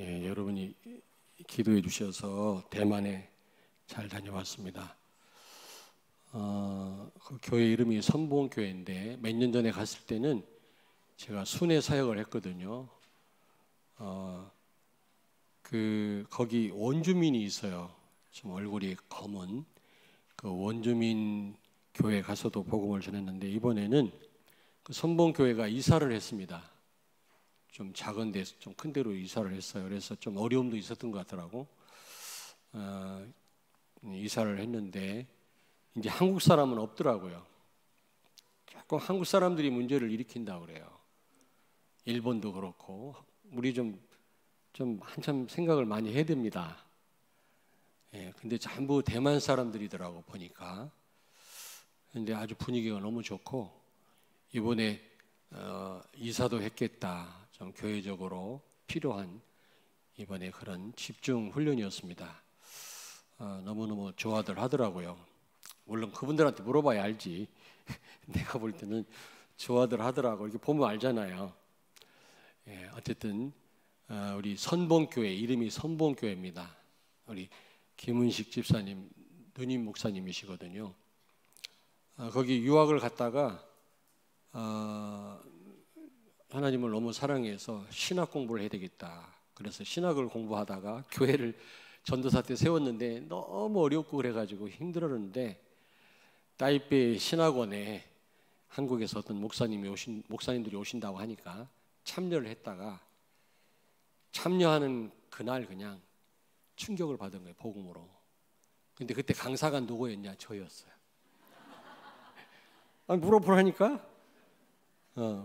예, 여러분이 기도해 주셔서 대만에 잘 다녀왔습니다. 그 교회 이름이 선봉교회인데 몇 년 전에 갔을 때는 제가 순회 사역을 했거든요. 거기 원주민이 있어요. 좀 얼굴이 검은 그 원주민 교회 가서도 복음을 전했는데 이번에는 그 선봉교회가 이사를 했습니다. 좀 작은 데서 좀 큰 데로 이사를 했어요. 그래서 좀 어려움도 있었던 것 같더라고. 이사를 했는데 이제 한국 사람은 없더라고요. 자꾸 한국 사람들이 문제를 일으킨다고 그래요. 일본도 그렇고 우리 좀 한참 생각을 많이 해야 됩니다. 예, 근데 전부 대만 사람들이더라고 보니까. 근데 아주 분위기가 너무 좋고 이번에 이사도 했겠다. 좀 교회적으로 필요한 이번에 그런 집중 훈련이었습니다. 너무너무 좋아들 하더라고요. 물론 그분들한테 물어봐야 알지. 내가 볼 때는 좋아들 하더라고. 이렇게 보면 알잖아요. 예, 어쨌든 우리 선봉교회 이름이 선봉교회입니다. 우리 김은식 집사님 누님 목사님이시거든요. 거기 유학을 갔다가 하나님을 너무 사랑해서 신학 공부를 해야 되겠다. 그래서 신학을 공부하다가 교회를 전도사 때 세웠는데 너무 어렵고 그래가지고 힘들었는데 타이베이 신학원에 한국에서 어떤 목사님들이 오신다고 하니까 참여를 했다가 참여하는 그날 그냥 충격을 받은 거예요. 복음으로. 근데 그때 강사가 누구였냐? 저였어요. 물어보라니까.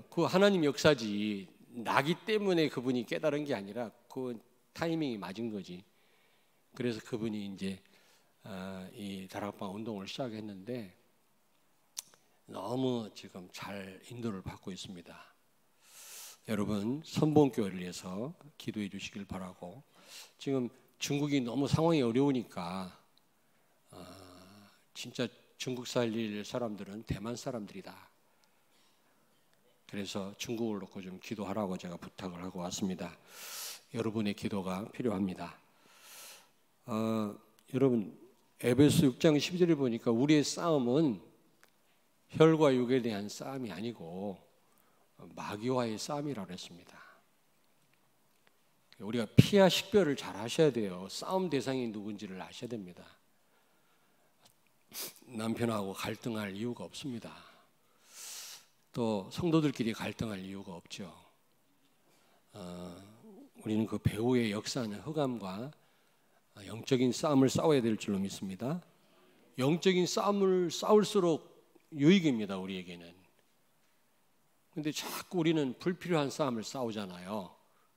그 하나님 역사지. 나기 때문에 그분이 깨달은 게 아니라 그 타이밍이 맞은 거지. 그래서 그분이 이제 이 다락방 운동을 시작했는데 너무 지금 잘 인도를 받고 있습니다. 여러분 선봉교회를 위해서 기도해 주시길 바라고. 지금 중국이 너무 상황이 어려우니까 진짜 중국 살릴 사람들은 대만 사람들이다. 그래서 중국을 놓고 좀 기도하라고 제가 부탁을 하고 왔습니다. 여러분의 기도가 필요합니다. 여러분 에베소 6장 12절을 보니까 우리의 싸움은 혈과 육에 대한 싸움이 아니고 마귀와의 싸움이라고 했습니다. 우리가 피하 식별을 잘 하셔야 돼요. 싸움 대상이 누군지를 아셔야 됩니다. 남편하고 갈등할 이유가 없습니다. 또 성도들끼리 갈등할 이유가 없죠. 우리는 그 배후의 역사는 흑암과 영적인 싸움을 싸워야 될 줄로 믿습니다. 영적인 싸움을 싸울수록 유익입니다. 우리에게는. 근데 자꾸 우리는 불필요한 싸움을 싸우잖아요.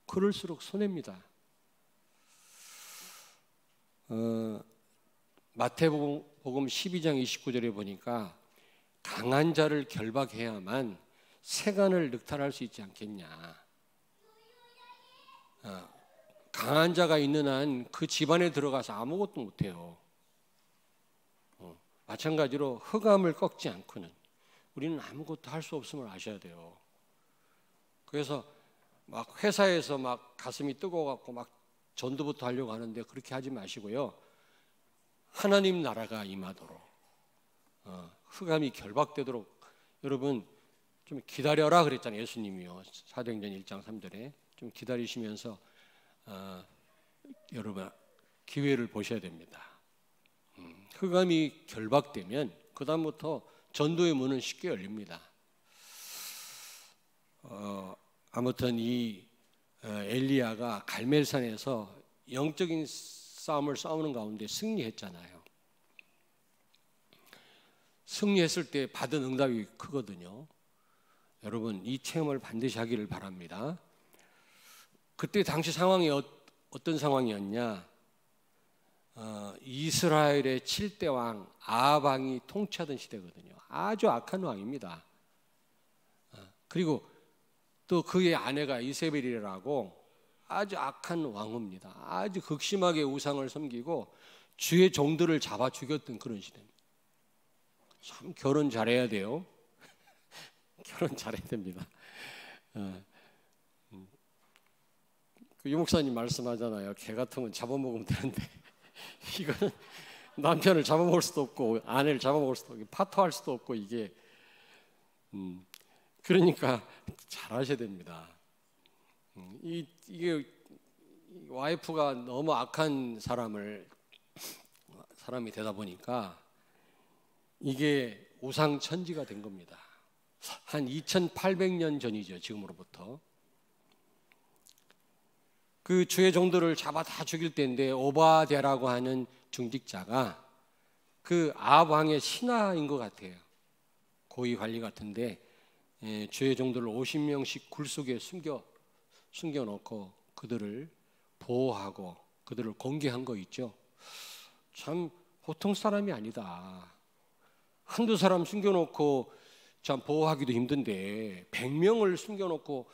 그럴수록 손해입니다. 마태복음 12장 29절에 보니까 강한 자를 결박해야만 세간을 늑탈할 수 있지 않겠냐. 강한 자가 있는 한 그 집안에 들어가서 아무것도 못해요. 마찬가지로 흑암을 꺾지 않고는 우리는 아무것도 할 수 없음을 아셔야 돼요. 그래서 막 회사에서 막 가슴이 뜨거워갖고 막 전도부터 하려고 하는데 그렇게 하지 마시고요. 하나님 나라가 임하도록 흑암이 결박되도록 여러분 좀 기다려라 그랬잖아요. 예수님이요. 사도행전 1장 3절에 좀 기다리시면서 여러분 기회를 보셔야 됩니다. 흑암이 결박되면 그 다음부터 전도의 문은 쉽게 열립니다. 아무튼 이 엘리야가 갈멜산에서 영적인 싸움을 싸우는 가운데 승리했잖아요. 승리했을 때 받은 응답이 크거든요. 여러분 이 체험을 반드시 하기를 바랍니다. 그때 당시 상황이 어떤 상황이었냐? 이스라엘의 7대 왕 아합 왕이 통치하던 시대거든요. 아주 악한 왕입니다. 그리고 또 그의 아내가 이세벨이라고 아주 악한 왕후입니다. 아주 극심하게 우상을 섬기고 주의 종들을 잡아 죽였던 그런 시대입니다. 참 결혼 잘해야 돼요. 결혼 잘해야 됩니다. 그 유목사님 말씀하잖아요. 개 같으면 잡아먹으면 되는데 이거는 남편을 잡아먹을 수도 없고 아내를 잡아먹을 수도 없고 파토할 수도 없고 이게 그러니까 잘하셔야 됩니다. 이게 와이프가 너무 악한 사람이 되다 보니까 이게 우상천지가 된 겁니다. 한 2800년 전이죠. 지금으로부터. 그 주의 종들을 잡아 다 죽일 때인데 오바댜라고 하는 중직자가 그 아합 왕의 신하인 것 같아요. 고위 관리 같은데 주의 종들을 50명씩 굴 속에 숨겨놓고 그들을 보호하고 그들을 공개한 거 있죠. 참 보통 사람이 아니다. 한두 사람 숨겨놓고 참 보호하기도 힘든데 100명을 숨겨놓고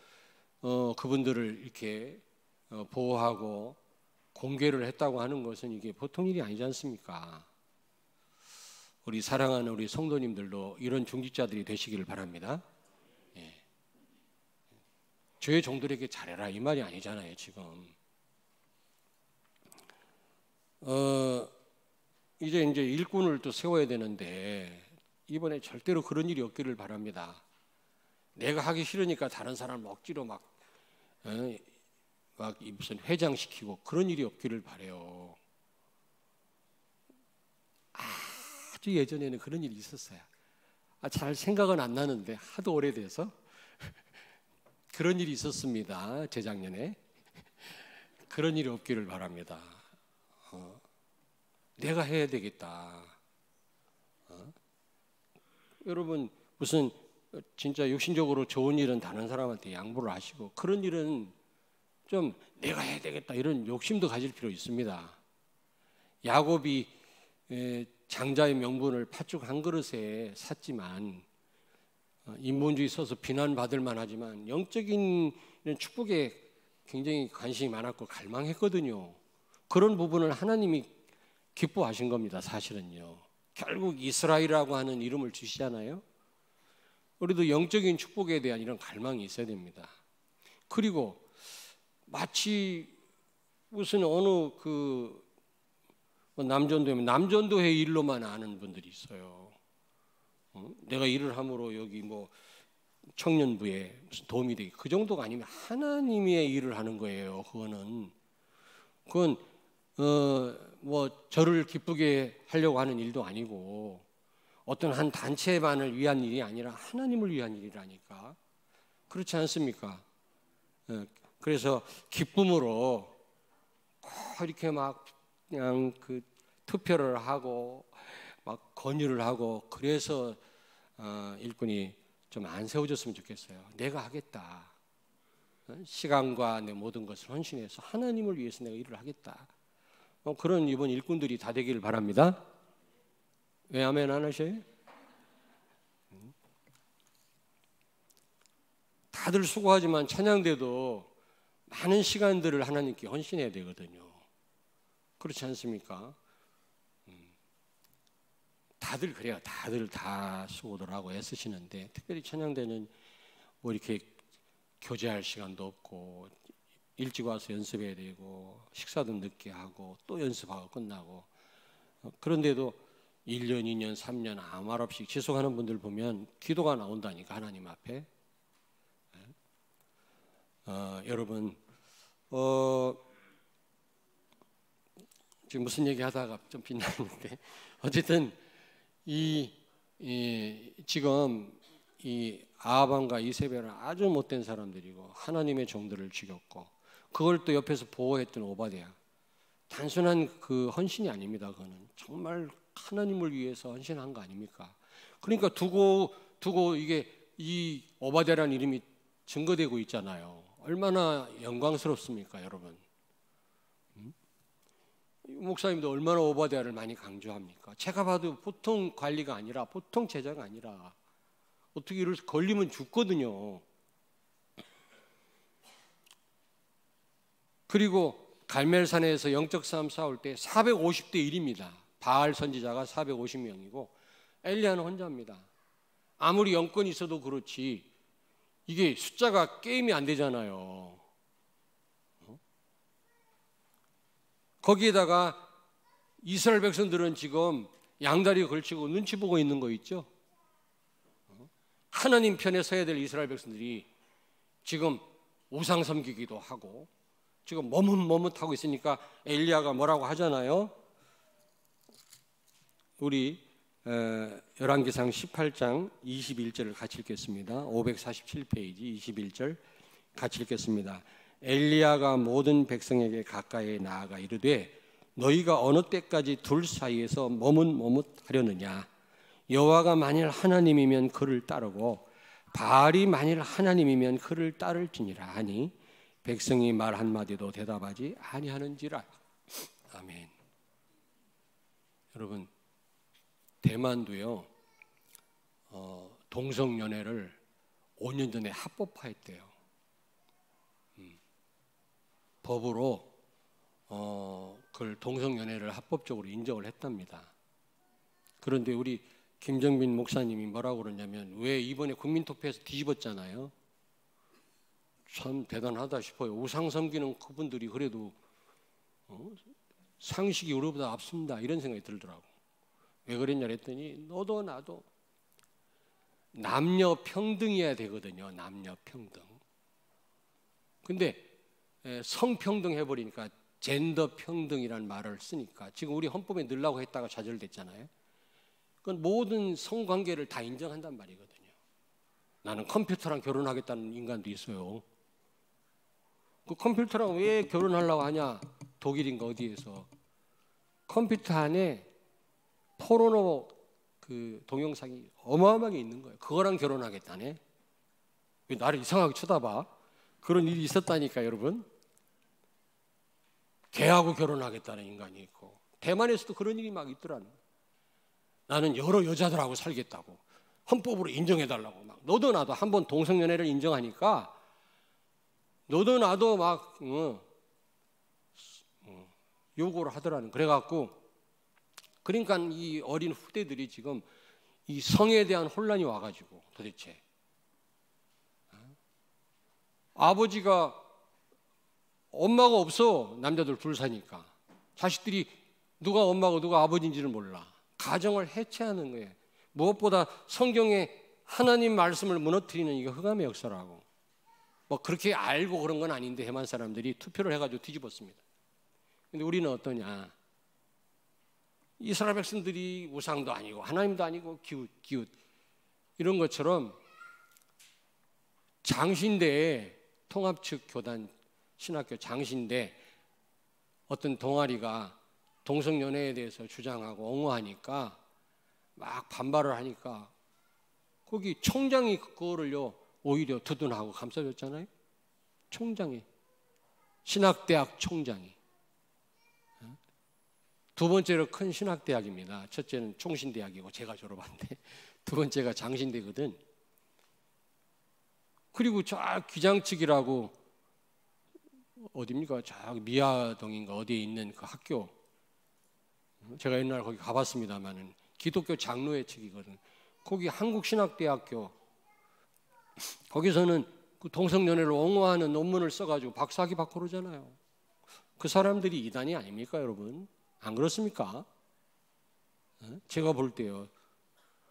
그분들을 이렇게 보호하고 공개를 했다고 하는 것은 이게 보통 일이 아니지 않습니까? 우리 사랑하는 우리 성도님들도 이런 중직자들이 되시기를 바랍니다. 예. 주의 종들에게 잘해라 이 말이 아니잖아요 지금. 이제 일꾼을 또 세워야 되는데 이번에 절대로 그런 일이 없기를 바랍니다. 내가 하기 싫으니까 다른 사람을 억지로 막 무슨 회장시키고 그런 일이 없기를 바래요. 아주 예전에는 그런 일이 있었어요. 잘 생각은 안 나는데 하도 오래돼서 그런 일이 있었습니다. 재작년에. 그런 일이 없기를 바랍니다. 내가 해야 되겠다. 여러분 무슨 진짜 육신적으로 좋은 일은 다른 사람한테 양보를 하시고 그런 일은 좀 내가 해야 되겠다 이런 욕심도 가질 필요 있습니다. 야곱이 장자의 명분을 팥죽 한 그릇에 샀지만 인본주의 써서 비난받을 만하지만 영적인 축복에 굉장히 관심이 많았고 갈망했거든요. 그런 부분을 하나님이 기뻐하신 겁니다. 사실은요. 결국 이스라엘이라고 하는 이름을 주시잖아요. 우리도 영적인 축복에 대한 이런 갈망이 있어야 됩니다. 그리고 마치 무슨 어느 남전도면 남전도회 일로만 아는 분들이 있어요. 내가 일을 함으로 여기 청년부에 무슨 도움이 되게 그 정도가 아니면 하나님의 일을 하는 거예요. 그건 저를 기쁘게 하려고 하는 일도 아니고 어떤 한 단체만을 위한 일이 아니라 하나님을 위한 일이라니까. 그렇지 않습니까? 그래서 기쁨으로 꼭 이렇게 막 그냥 투표를 하고 막 권유를 하고 그래서 일꾼이 좀 안 세워졌으면 좋겠어요. 내가 하겠다. 시간과 내 모든 것을 헌신해서 하나님을 위해서 내가 일을 하겠다. 그런 이번 일꾼들이 다 되기를 바랍니다. 왜 아멘 안 하셔요? 다들 수고하지만 찬양대도 많은 시간들을 하나님께 헌신해야 되거든요. 그렇지 않습니까? 다들 그래요. 다들 다 수고들 하고 애쓰시는데 특별히 찬양대는 이렇게 교제할 시간도 없고 일찍 와서 연습해야 되고 식사도 늦게 하고 또 연습하고 끝나고 그런데도 1년, 2년, 3년 아무 말 없이 지속하는 분들 보면 기도가 나온다니까 하나님 앞에. 여러분 지금 무슨 얘기하다가 좀 빛나는데 어쨌든 지금 이 아합과 이세벨은 아주 못된 사람들이고 하나님의 종들을 죽였고 그걸 또 옆에서 보호했던 오바댜. 단순한 그 헌신이 아닙니다. 그거는 정말 하나님을 위해서 헌신한 거 아닙니까? 그러니까 두고 이게 이 오바댜라는 이름이 증거되고 있잖아요. 얼마나 영광스럽습니까, 여러분? 목사님도 얼마나 오바댜를 많이 강조합니까? 제가 봐도 보통 관리가 아니라 보통 제자가 아니라 어떻게 이럴 걸리면 죽거든요. 그리고 갈멜산에서 영적 싸움 싸울 때 450대 1입니다. 바알 선지자가 450명이고 엘리야는 혼자입니다. 아무리 영권이 있어도 그렇지 이게 숫자가 게임이 안 되잖아요. 거기에다가 이스라엘 백성들은 지금 양다리 걸치고 눈치 보고 있는 거 있죠? 하나님 편에 서야 될 이스라엘 백성들이 지금 우상 섬기기도 하고 지금 머뭇머뭇하고 있으니까 엘리야가 뭐라고 하잖아요. 우리 열왕기상 18장 21절을 같이 읽겠습니다. 547페이지 21절 같이 읽겠습니다. 엘리야가 모든 백성에게 가까이 나아가 이르되 너희가 어느 때까지 둘 사이에서 머뭇머뭇하려느냐. 여호와가 만일 하나님이면 그를 따르고 바알이 만일 하나님이면 그를 따를지니라 하니 백성이 말 한마디도 대답하지 아니하는지라. 아멘. 여러분, 대만도요 동성연애를 5년 전에 합법화했대요. 법으로 그걸 동성연애를 합법적으로 인정을 했답니다. 그런데 우리 김정빈 목사님이 뭐라고 그러냐면, 왜 이번에 국민투표에서 뒤집었잖아요. 참 대단하다 싶어요. 우상 섬기는 그분들이 그래도 상식이 우리보다 앞섭니다, 이런 생각이 들더라고. 왜 그랬냐 했더니 너도 나도 남녀 평등이어야 되거든요. 남녀 평등. 근데 성평등 해버리니까 젠더 평등이라는 말을 쓰니까 지금 우리 헌법에 넣으려고 했다가 좌절됐잖아요. 그건 모든 성관계를 다 인정한단 말이거든요. 나는 컴퓨터랑 결혼하겠다는 인간도 있어요. 그 컴퓨터랑 왜 결혼하려고 하냐? 독일인가 어디에서 컴퓨터 안에 포르노 그 동영상이 어마어마하게 있는 거예요. 그거랑 결혼하겠다네. 왜 나를 이상하게 쳐다봐? 그런 일이 있었다니까, 여러분. 개하고 결혼하겠다는 인간이 있고, 대만에서도 그런 일이 막 있더라는 거예요. 나는 여러 여자들하고 살겠다고 헌법으로 인정해달라고 막 너도 나도 한번 동성연애를 인정하니까 너도 나도 막 요구를 하더라는. 그래갖고 그러니까 이 어린 후대들이 지금 이 성에 대한 혼란이 와가지고, 도대체 아버지가 엄마가 없어. 남자들 둘 사니까 자식들이 누가 엄마고 누가 아버지인지를 몰라. 가정을 해체하는 거예요. 무엇보다 성경에 하나님 말씀을 무너뜨리는 이게 흑암의 역사라고. 뭐 그렇게 알고 그런 건 아닌데 대만 사람들이 투표를 해가지고 뒤집었습니다. 근데 우리는 어떠냐? 이스라엘 백성들이 우상도 아니고 하나님도 아니고 기웃 이런 것처럼 장신대에 통합측 교단 신학교 장신대 어떤 동아리가 동성연애에 대해서 주장하고 옹호하니까 막 반발을 하니까 거기 총장이 그거를요 오히려 두둔하고 감싸줬잖아요. 총장이, 신학대학 총장이. 두 번째로 큰 신학대학입니다. 첫째는 총신대학이고 제가 졸업한데 두 번째가 장신대거든. 그리고 저 기장측이라고 어디입니까? 저 미아동인가 어디에 있는 그 학교, 제가 옛날 거기 가봤습니다만은 기독교 장로회 측이거든. 거기 한국신학대학교, 거기서는 그 동성연애를 옹호하는 논문을 써가지고 박사학위 받고 그러잖아요. 그 사람들이 이단이 아닙니까, 여러분? 안 그렇습니까? 제가 볼 때요,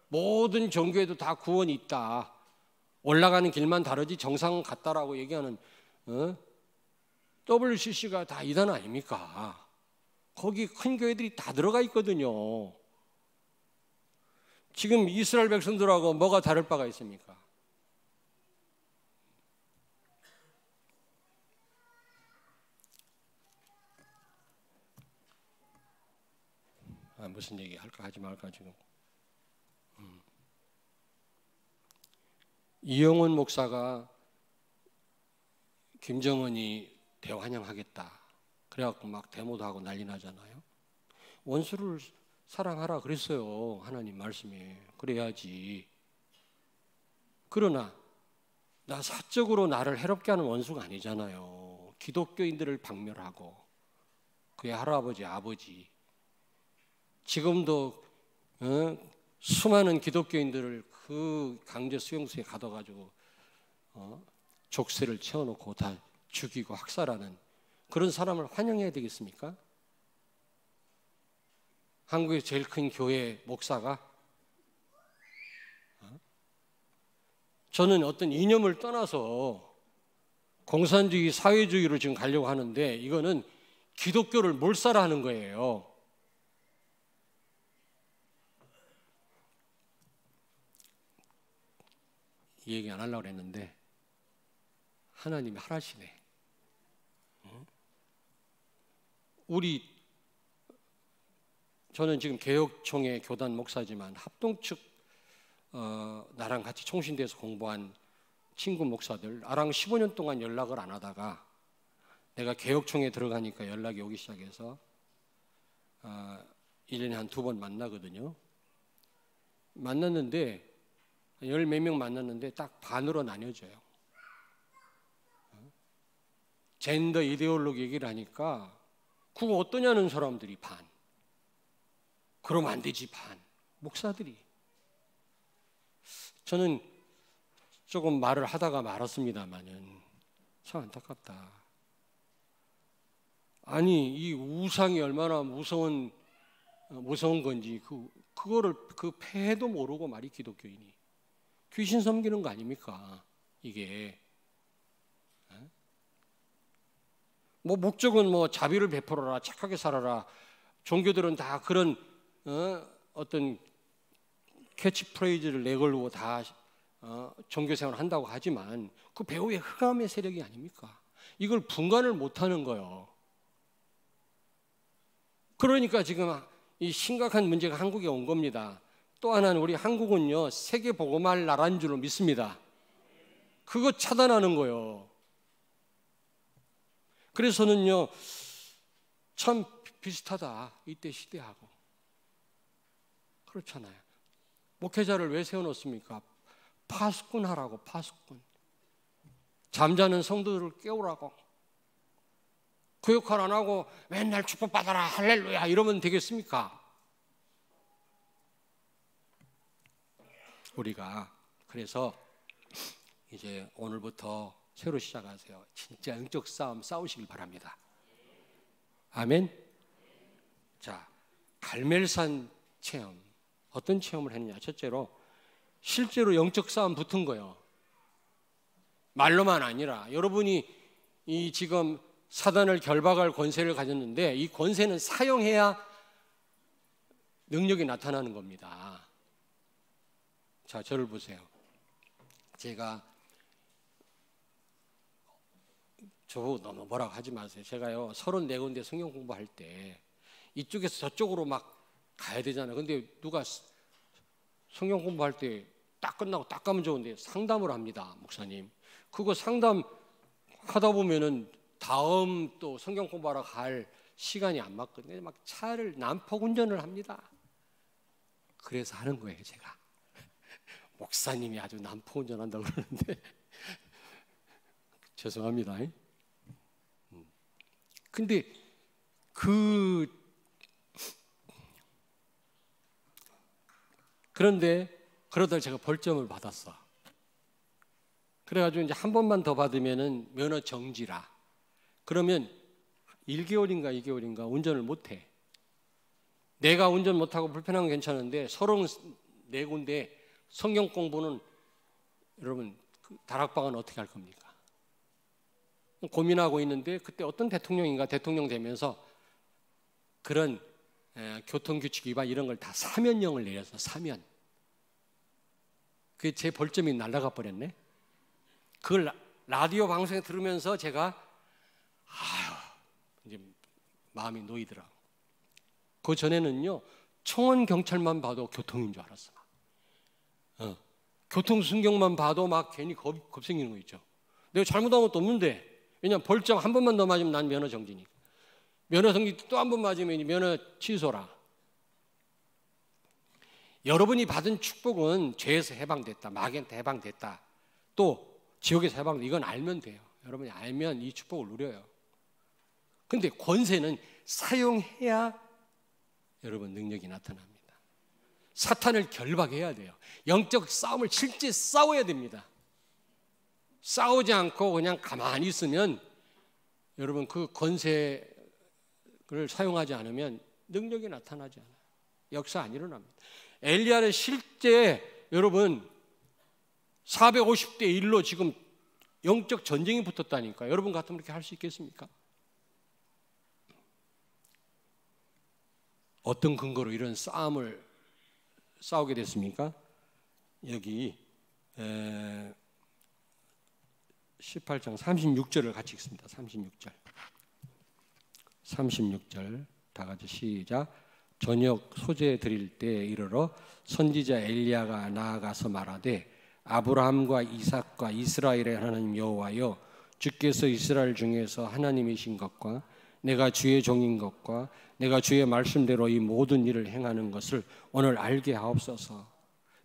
모든 종교에도 다 구원이 있다, 올라가는 길만 다르지 정상 같다라고 얘기하는 WCC가 다 이단 아닙니까? 거기 큰 교회들이 다 들어가 있거든요. 지금 이스라엘 백성들하고 뭐가 다를 바가 있습니까? 무슨 얘기 할까 하지 말까 지금. 이영훈 목사가 김정은이 대환영하겠다 그래갖고 막 데모도 하고 난리 나잖아요. 원수를 사랑하라 그랬어요, 하나님 말씀에. 그래야지. 그러나 나 사적으로 나를 해롭게 하는 원수가 아니잖아요. 기독교인들을 박멸하고 그의 할아버지, 아버지, 지금도 수많은 기독교인들을 그 강제 수용소에 가둬가지고 족쇄를 채워놓고 다 죽이고 학살하는 그런 사람을 환영해야 되겠습니까? 한국의 제일 큰 교회 목사가? 저는 어떤 이념을 떠나서 공산주의, 사회주의로 지금 가려고 하는데 이거는 기독교를 몰살하는 거예요. 이 얘기 안 하려고 했는데 하나님이 하라시네. 저는 지금 개혁총회 교단 목사지만 합동 측 나랑 같이 총신대에서 공부한 친구 목사들, 나랑 15년 동안 연락을 안 하다가 내가 개혁총회 들어가니까 연락이 오기 시작해서 1년에 한 2번 만나거든요. 만났는데 열 몇 명 만났는데 딱 반으로 나뉘어져요. 젠더 이데올로기 얘기를 하니까 그거 어떠냐는 사람들이 반, 그러면 안 되지 반, 목사들이. 저는 조금 말을 하다가 말았습니다만은 참 안타깝다. 아니 이 우상이 얼마나 무서운 건지 그거를 그 폐해도 모르고 말이 기독교인이 귀신 섬기는 거 아닙니까? 이게 뭐 목적은 뭐 자비를 베풀어라, 착하게 살아라. 종교들은 다 그런 어떤 캐치프레이즈를 내걸고 다 종교생활을 한다고 하지만 그 배후에 흑암의 세력이 아닙니까? 이걸 분간을 못하는 거예요. 그러니까 지금 이 심각한 문제가 한국에 온 겁니다. 또 하나는 우리 한국은요 세계 복음할 나라인 줄로 믿습니다. 그거 차단하는 거예요. 그래서는요 참 비슷하다 이때 시대하고. 그렇잖아요. 목회자를 왜 세워놓습니까? 파수꾼 하라고. 파수꾼. 잠자는 성도들을 깨우라고. 그 역할 안 하고 맨날 축복받아라 할렐루야 이러면 되겠습니까? 우리가 그래서 이제 오늘부터 새로 시작하세요. 진짜 영적 싸움 싸우시길 바랍니다. 아멘. 자, 갈멜산 체험. 어떤 체험을 했느냐? 첫째로 실제로 영적 싸움 붙은 거예요. 말로만 아니라 여러분이 이 지금 사단을 결박할 권세를 가졌는데 이 권세는 사용해야 능력이 나타나는 겁니다. 자, 저를 보세요. 제가 저보고 너무 뭐라고 하지 마세요. 제가요 34군데 성경 공부할 때 이쪽에서 저쪽으로 막 가야 되잖아요. 근데 누가 성경 공부할 때 딱 끝나고 딱 가면 좋은데 상담을 합니다. 목사님. 그거 상담 하다 보면은 다음 또 성경 공부하러 갈 시간이 안 맞거든요. 막 차를 난폭 운전을 합니다. 그래서 하는 거예요, 제가. 목사님이 아주 난폭 운전한다고 그러는데 죄송합니다. 근데 그런데 그러다 제가 벌점을 받았어. 그래가지고 이제 한 번만 더 받으면은 면허 정지라. 그러면 1개월인가 2개월인가 운전을 못해. 내가 운전 못하고 불편한 건 괜찮은데 34군데 성경 공부는 여러분 다락방은 어떻게 할 겁니까? 고민하고 있는데 그때 어떤 대통령인가 대통령 되면서 그런 교통규칙 위반 이런 걸 다 사면령을 내려서 사면. 그게 제 벌점이 날아가 버렸네. 그걸 라디오 방송에 들으면서 제가 이제 마음이 놓이더라고. 그 전에는요 청원 경찰만 봐도 교통인 줄 알았어. 교통 순경만 봐도 막 괜히 겁 생기는 거 있죠. 내가 잘못한 것도 없는데 왜냐면 벌점 한 번만 더 맞으면 난 면허 정지니까. 면허 정지 또 한 번 맞으면 면허 취소라. 여러분이 받은 축복은 죄에서 해방됐다, 마귀한테 해방됐다, 또 지옥에서 해방됐다. 이건 알면 돼요. 여러분이 알면 이 축복을 누려요. 근데 권세는 사용해야 여러분 능력이 나타납니다. 사탄을 결박해야 돼요. 영적 싸움을 실제 싸워야 됩니다. 싸우지 않고 그냥 가만히 있으면 여러분 그 권세를 사용하지 않으면 능력이 나타나지 않아요. 역사 안 일어납니다. 엘리야는 실제 여러분 450대 1로 지금 영적 전쟁이 붙었다니까. 여러분 같으면 그렇게 할 수 있겠습니까? 어떤 근거로 이런 싸움을 싸우게 됐습니까? 여기 18장 36절을 같이 읽습니다. 36절 다 같이 시작. 저녁 소재 드릴 때에 이르러 선지자 엘리야가 나아가서 말하되 아브라함과 이삭과 이스라엘의 하나님 여호와여, 주께서 이스라엘 중에서 하나님이신 것과 내가 주의 종인 것과 내가 주의 말씀대로 이 모든 일을 행하는 것을 오늘 알게 하옵소서.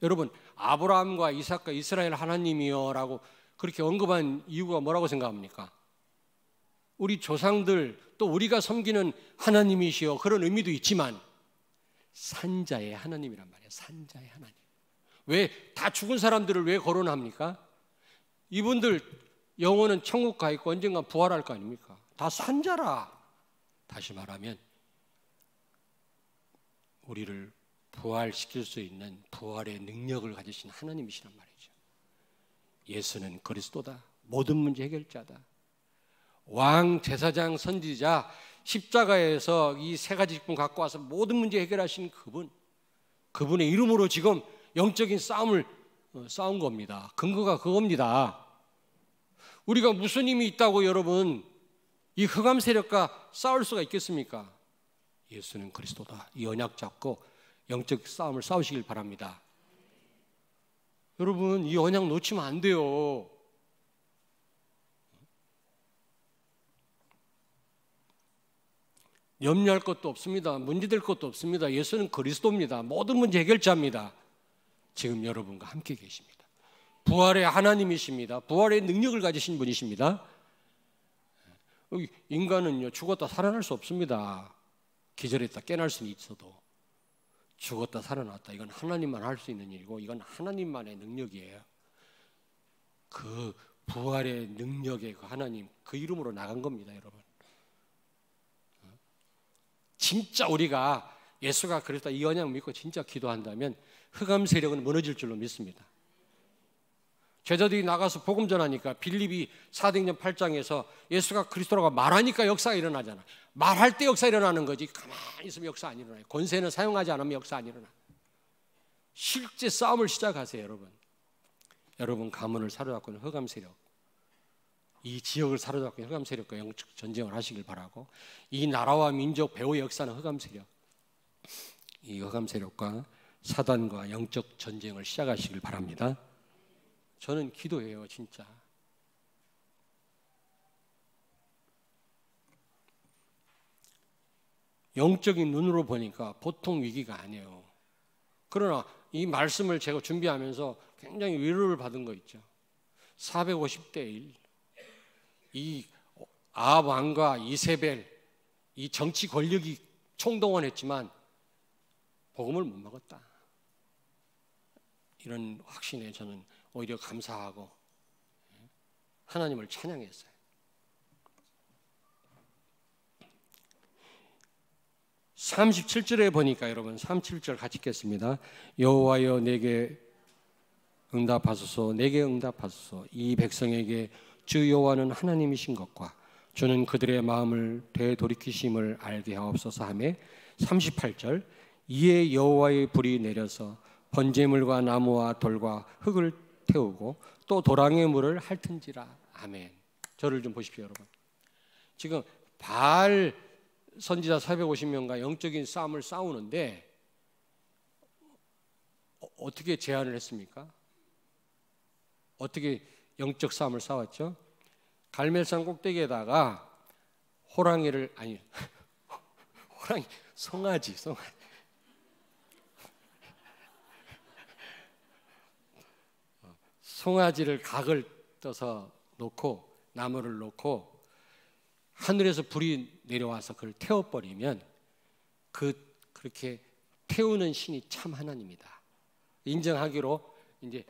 여러분, 아브라함과 이삭과 이스라엘 하나님이여 라고 그렇게 언급한 이유가 뭐라고 생각합니까? 우리 조상들 또 우리가 섬기는 하나님이시여, 그런 의미도 있지만 산자의 하나님이란 말이에요. 산자의 하나님. 왜 다 죽은 사람들을 왜 거론합니까? 이분들 영혼은 천국 가 있고 언젠가 부활할 거 아닙니까? 다 산자라. 다시 말하면 우리를 부활시킬 수 있는 부활의 능력을 가지신 하나님이시란 말이죠. 예수는 그리스도다. 모든 문제 해결자다. 왕, 제사장, 선지자, 십자가에서 이 세 가지 직분 갖고 와서 모든 문제 해결하신 그분의 이름으로 지금 영적인 싸움을 싸운 겁니다. 근거가 그겁니다. 우리가 무슨 힘이 있다고 여러분 이 흑암 세력과 싸울 수가 있겠습니까? 예수는 그리스도다. 이 언약 잡고 영적 싸움을 싸우시길 바랍니다. 여러분, 이 언약 놓치면 안 돼요. 염려할 것도 없습니다. 문제될 것도 없습니다. 예수는 그리스도입니다. 모든 문제 해결자입니다. 지금 여러분과 함께 계십니다. 부활의 하나님이십니다. 부활의 능력을 가지신 분이십니다. 인간은요, 죽었다 살아날 수 없습니다. 기절했다 깨날 수는 있어도 죽었다 살아났다, 이건 하나님만 할 수 있는 일이고 이건 하나님만의 능력이에요. 그 부활의 능력의 그 하나님, 그 이름으로 나간 겁니다, 여러분. 진짜 우리가 예수가 그랬다 이 언약 믿고 진짜 기도한다면 흑암 세력은 무너질 줄로 믿습니다. 제자들이 나가서 복음 전하니까 빌립이 사도행전 8장에서 예수가 그리스도라고 말하니까 역사가 일어나잖아. 말할 때 역사 일어나는 거지 가만히 있으면 역사 안 일어나요. 권세는 사용하지 않으면 역사 안 일어나. 실제 싸움을 시작하세요, 여러분. 여러분 가문을 사로잡고 있는 흑암 세력, 이 지역을 사로잡고 있는 흑암 세력과 영적 전쟁을 하시길 바라고, 이 나라와 민족 배후의 역사는 흑암 세력, 이 흑암 세력과 사단과 영적 전쟁을 시작하시길 바랍니다. 저는 기도해요, 진짜. 영적인 눈으로 보니까 보통 위기가 아니에요. 그러나 이 말씀을 제가 준비하면서 굉장히 위로를 받은 거 있죠. 450대 1. 이 아합 왕과 이세벨, 이 정치 권력이 총동원했지만 복음을 못 먹었다. 이런 확신에 저는 오히려 감사하고 하나님을 찬양했어요. 37절에 보니까 여러분 37절 같이 읽겠습니다. 여호와여 내게 응답하소서, 내게 응답하소서. 이 백성에게 주 여호와는 하나님이신 것과 주는 그들의 마음을 되돌이키심을 알게 하옵소서 하며 38절 이에 여호와의 불이 내려서 번제물과 나무와 돌과 흙을 태우고 또 도랑의 물을 핥은지라. 아멘. 저를 좀 보십시오, 여러분. 지금 바알 선지자 450명과 영적인 싸움을 싸우는데 어떻게 제안을 했습니까? 어떻게 영적 싸움을 싸웠죠? 갈멜산 꼭대기에다가 호랑이를, 아니 호랑이, 송아지 송아지를 각을 떠서 놓고 나무를 놓고 하늘에서 불이 내려와서 그걸 태워버리면 그렇게 태우는 신이 참 하나님이다 인정하기로 이제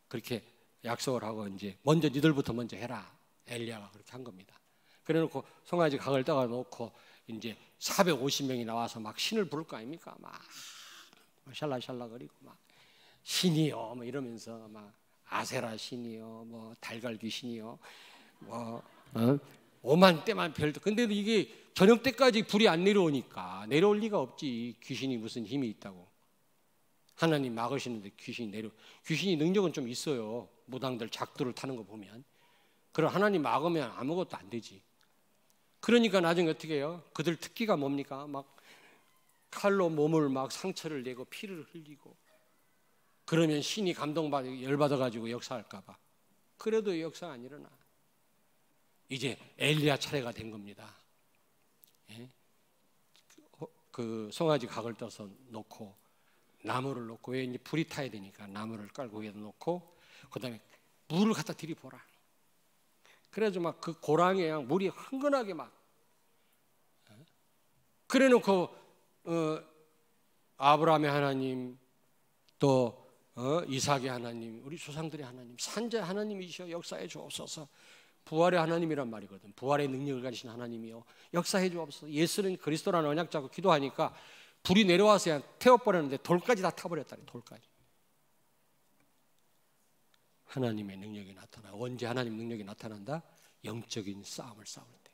그렇게 약속을 하고 이제 먼저 니들부터 먼저 해라. 엘리야가 그렇게 한 겁니다. 그래놓고 송아지 각을 떠가 놓고 이제 450명이 나와서 막 신을 부를 거 아닙니까? 막 샬라샬라거리고 막 신이요 뭐 이러면서 막 아세라 신이요 뭐 달걀 귀신이요 뭐 오만 때만 별도. 근데 이게 저녁 때까지 불이 안 내려오니까 내려올 리가 없지. 귀신이 무슨 힘이 있다고. 하나님 막으시는데 귀신이 능력은 좀 있어요. 무당들 작두를 타는 거 보면. 그럼 하나님 막으면 아무것도 안 되지. 그러니까 나중에 어떻게 해요? 그들 특기가 뭡니까? 막 칼로 몸을 막 상처를 내고 피를 흘리고, 그러면 신이 감동받아 열받아가지고 역사할까 봐. 그래도 역사 안 일어나. 이제 엘리야 차례가 된 겁니다. 예? 그 송아지 각을 떠서 놓고 나무를 놓고, 왜 이제 불이 타야 되니까 나무를 깔고 위에다 놓고, 그 다음에 물을 갖다 들이보라. 그래서 막 그 고랑에 물이 흥건하게 막 그래 놓고 아브라함의 하나님, 또 이삭의 하나님, 우리 조상들의 하나님, 산자의 하나님이시여 역사해 주옵소서. 부활의 하나님이란 말이거든. 부활의 능력을 가지신 하나님이요 역사해 주옵소서. 예수는 그리스도라는 언약 잡고 기도하니까 불이 내려와서 그냥 태워버렸는데 돌까지 다 타버렸다니. 돌까지. 하나님의 능력이 나타나. 언제 하나님 능력이 나타난다? 영적인 싸움을 싸울 때.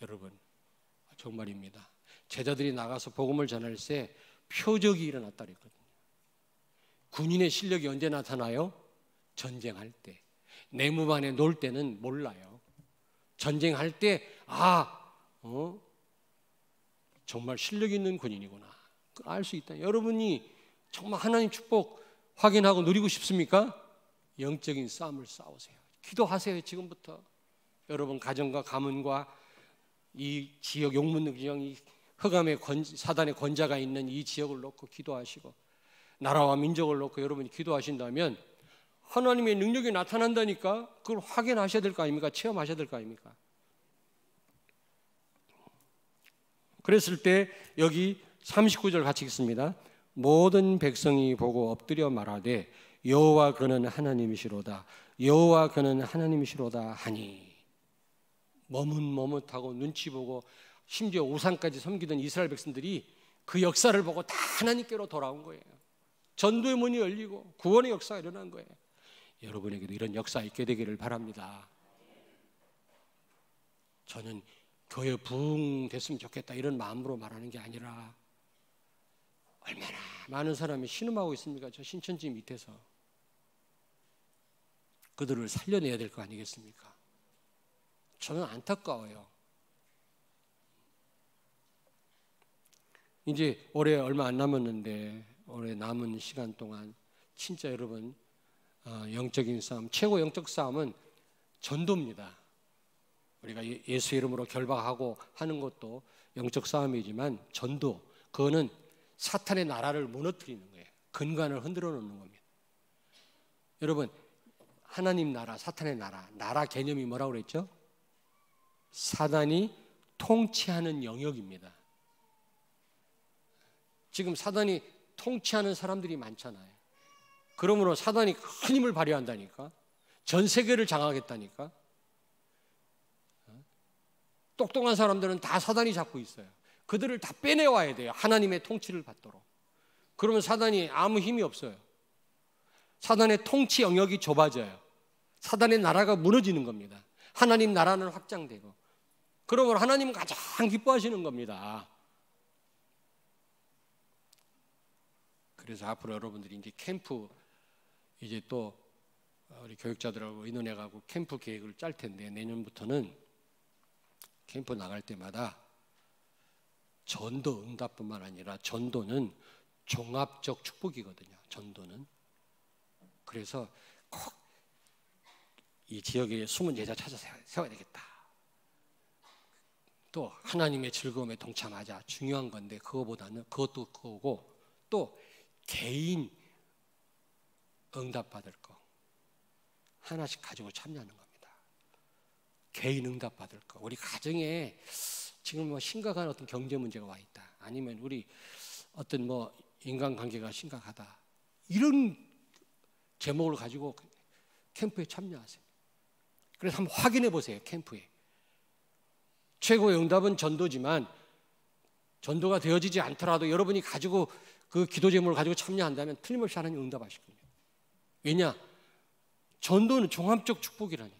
여러분 정말입니다. 제자들이 나가서 복음을 전할 때 표적이 일어났다 그랬거든요. 군인의 실력이 언제 나타나요? 전쟁할 때. 내무반에 놀 때는 몰라요. 전쟁할 때 정말 실력 있는 군인이구나 알 수 있다. 여러분이 정말 하나님 축복 확인하고 누리고 싶습니까? 영적인 싸움을 싸우세요. 기도하세요. 지금부터. 여러분 가정과 가문과 이 지역 용문능정, 이 흑암의 사단의 권자가 있는 이 지역을 놓고 기도하시고, 나라와 민족을 놓고 여러분이 기도하신다면 하나님의 능력이 나타난다니까. 그걸 확인하셔야 될 거 아닙니까? 체험하셔야 될 거 아닙니까? 그랬을 때 여기 39절 같이 읽습니다. 모든 백성이 보고 엎드려 말하되 여호와 그는 하나님이시로다, 여호와 그는 하나님이시로다 하니. 머뭇머뭇하고 눈치 보고 심지어 우상까지 섬기던 이스라엘 백성들이 그 역사를 보고 다 하나님께로 돌아온 거예요. 전도의 문이 열리고 구원의 역사가 일어난 거예요. 여러분에게도 이런 역사 있게 되기를 바랍니다. 저는 교회 부흥 됐으면 좋겠다 이런 마음으로 말하는 게 아니라, 얼마나 많은 사람이 신음하고 있습니까? 저 신천지 밑에서. 그들을 살려내야 될 거 아니겠습니까? 저는 안타까워요. 이제 올해 얼마 안 남았는데 올해 남은 시간 동안 진짜 여러분 영적인 싸움, 최고 영적 싸움은 전도입니다. 우리가 예수 이름으로 결박하고 하는 것도 영적 싸움이지만 전도, 그거는 사탄의 나라를 무너뜨리는 거예요. 근간을 흔들어 놓는 겁니다. 여러분 하나님 나라, 사탄의 나라, 나라 개념이 뭐라고 그랬죠? 사단이 통치하는 영역입니다. 지금 사단이 통치하는 사람들이 많잖아요. 그러므로 사단이 큰 힘을 발휘한다니까. 전 세계를 장악하겠다니까. 똑똑한 사람들은 다 사단이 잡고 있어요. 그들을 다 빼내와야 돼요. 하나님의 통치를 받도록. 그러면 사단이 아무 힘이 없어요. 사단의 통치 영역이 좁아져요. 사단의 나라가 무너지는 겁니다. 하나님 나라는 확장되고. 그러면 하나님은 가장 기뻐하시는 겁니다. 그래서 앞으로 여러분들이 이제 캠프, 이제 또 우리 교육자들하고 의논해가고 캠프 계획을 짤 텐데, 내년부터는 캠프 나갈 때마다 전도 응답뿐만 아니라 전도는 종합적 축복이거든요. 전도는. 그래서 꼭 이 지역에 숨은 제자 찾아서 세워야 되겠다. 또 하나님의 즐거움에 동참하자. 중요한 건데 그거보다는 그것도 그거고, 또 개인 응답받을 거 하나씩 가지고 참여하는 겁니다. 개인 응답받을 거. 우리 가정에 지금 뭐 심각한 어떤 경제 문제가 와 있다, 아니면 우리 어떤 뭐 인간관계가 심각하다, 이런 제목을 가지고 캠프에 참여하세요. 그래서 한번 확인해 보세요. 캠프에 최고의 응답은 전도지만 전도가 되어지지 않더라도 여러분이 가지고 그 기도 제목을 가지고 참여한다면 틀림없이 하나님 응답하실 겁니다. 왜냐? 전도는 종합적 축복이라니.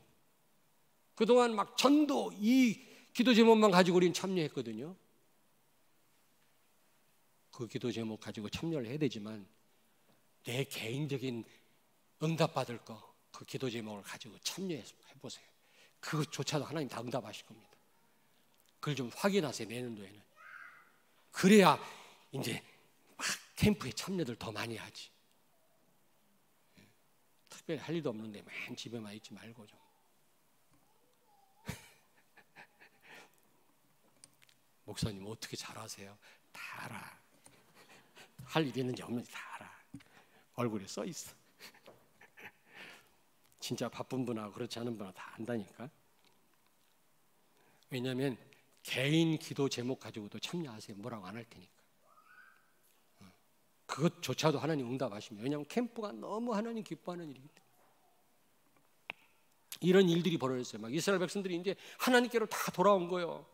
그동안 막 전도 이 기도 제목만 가지고 우리는 참여했거든요. 그 기도 제목 가지고 참여를 해야 되지만 내 개인적인 응답받을 거 그 기도 제목을 가지고 참여해보세요. 그것조차도 하나님 다 응답하실 겁니다. 그걸 좀 확인하세요. 내년도에는. 그래야 이제 막 캠프에 참여들 더 많이 하지. 특별히 할 일도 없는데 맨 집에만 있지 말고 좀. 목사님 어떻게 잘하세요? 다 알아. 할 일 있는지 없는지 다 알아. 얼굴에 써 있어. 진짜 바쁜 분하고 그렇지 않은 분하고 다 안다니까. 왜냐하면 개인 기도 제목 가지고도 참여하세요. 뭐라고 안 할 테니까. 그것조차도 하나님 응답하십니다. 왜냐하면 캠프가 너무 하나님 기뻐하는 일이기 때문에. 이런 일들이 벌어졌어요. 막 이스라엘 백성들이 이제 하나님께로 다 돌아온 거예요.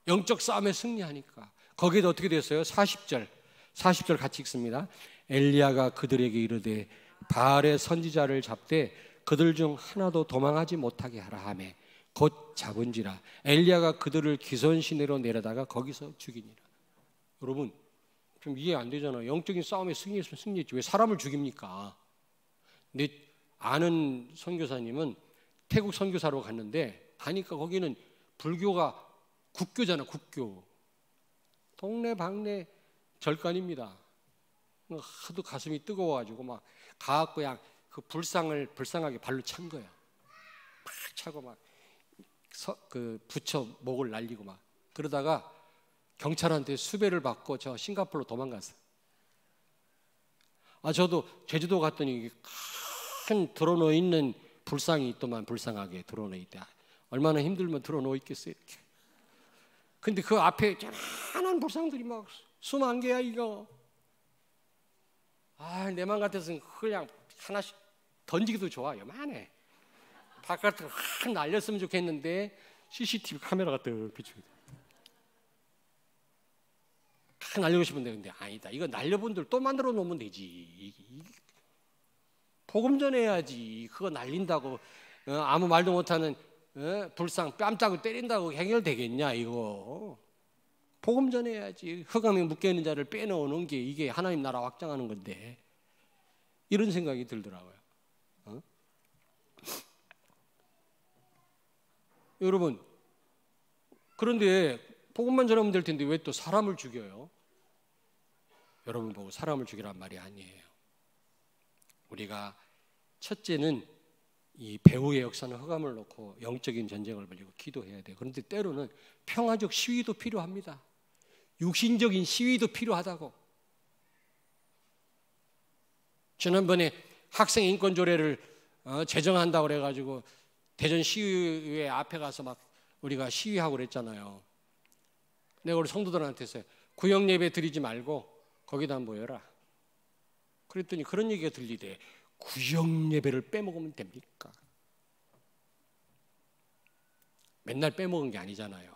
영적 싸움에 승리하니까. 거기에도 어떻게 됐어요? 40절 같이 읽습니다. 엘리야가 그들에게 이르되 바알의 선지자를 잡되 그들 중 하나도 도망하지 못하게 하라 하매 곧 잡은지라. 엘리야가 그들을 기손 시내로 내려다가 거기서 죽이니라. 여러분 좀 이해 안 되잖아요. 영적인 싸움에 승리했으면 승리했지 왜 사람을 죽입니까? 내 아는 선교사님은 태국 선교사로 갔는데 가니까 거기는 불교가 국교잖아. 국교. 동네방네 절간입니다. 하도 가슴이 뜨거워가지고 막 가갖고 그냥 그 불쌍하게 발로 찬 거야. 막 차고 막 그 부처 목을 날리고 막 그러다가 경찰한테 수배를 받고 저 싱가포르로 도망갔어. 저도 제주도 갔더니 큰 드러누워 있는 불상이 있더만. 불쌍하게 드러누워 있대. 얼마나 힘들면 드러누워 있겠어요 이렇게. 근데 그 앞에 짠한 불상들이 막 수만 개야 이거. 내 맘 같아서는 그냥 하나씩 던지기도 좋아. 요만해. 바깥으로 확 날렸으면 좋겠는데 CCTV 카메라가 또 비추고 확 날리고 싶은데 근데 아니다. 이거 날려본들 또 만들어 놓으면 되지. 복음 전해야지. 그거 날린다고 아무 말도 못하는 불상 뺨따고 때린다고 해결되겠냐 이거. 복음 전해야지. 흑암에 묶여있는 자를 빼놓는 게 이게 하나님 나라 확장하는 건데. 이런 생각이 들더라고요. 여러분 그런데 복음만 전하면 될 텐데 왜 또 사람을 죽여요? 여러분 보고 사람을 죽이란 말이 아니에요. 우리가 첫째는 이 배후의 역사는 흑암을 놓고 영적인 전쟁을 벌이고 기도해야 돼요. 그런데 때로는 평화적 시위도 필요합니다. 육신적인 시위도 필요하다고. 지난번에 학생 인권 조례를 제정한다고 그래가지고 대전 시의회 앞에 가서 막 우리가 시위하고 그랬잖아요. 내가 우리 성도들한테 했어요. 구역 예배 드리지 말고 거기다 모여라. 그랬더니 그런 얘기가 들리대. 구역 예배를 빼먹으면 됩니까? 맨날 빼먹은 게 아니잖아요.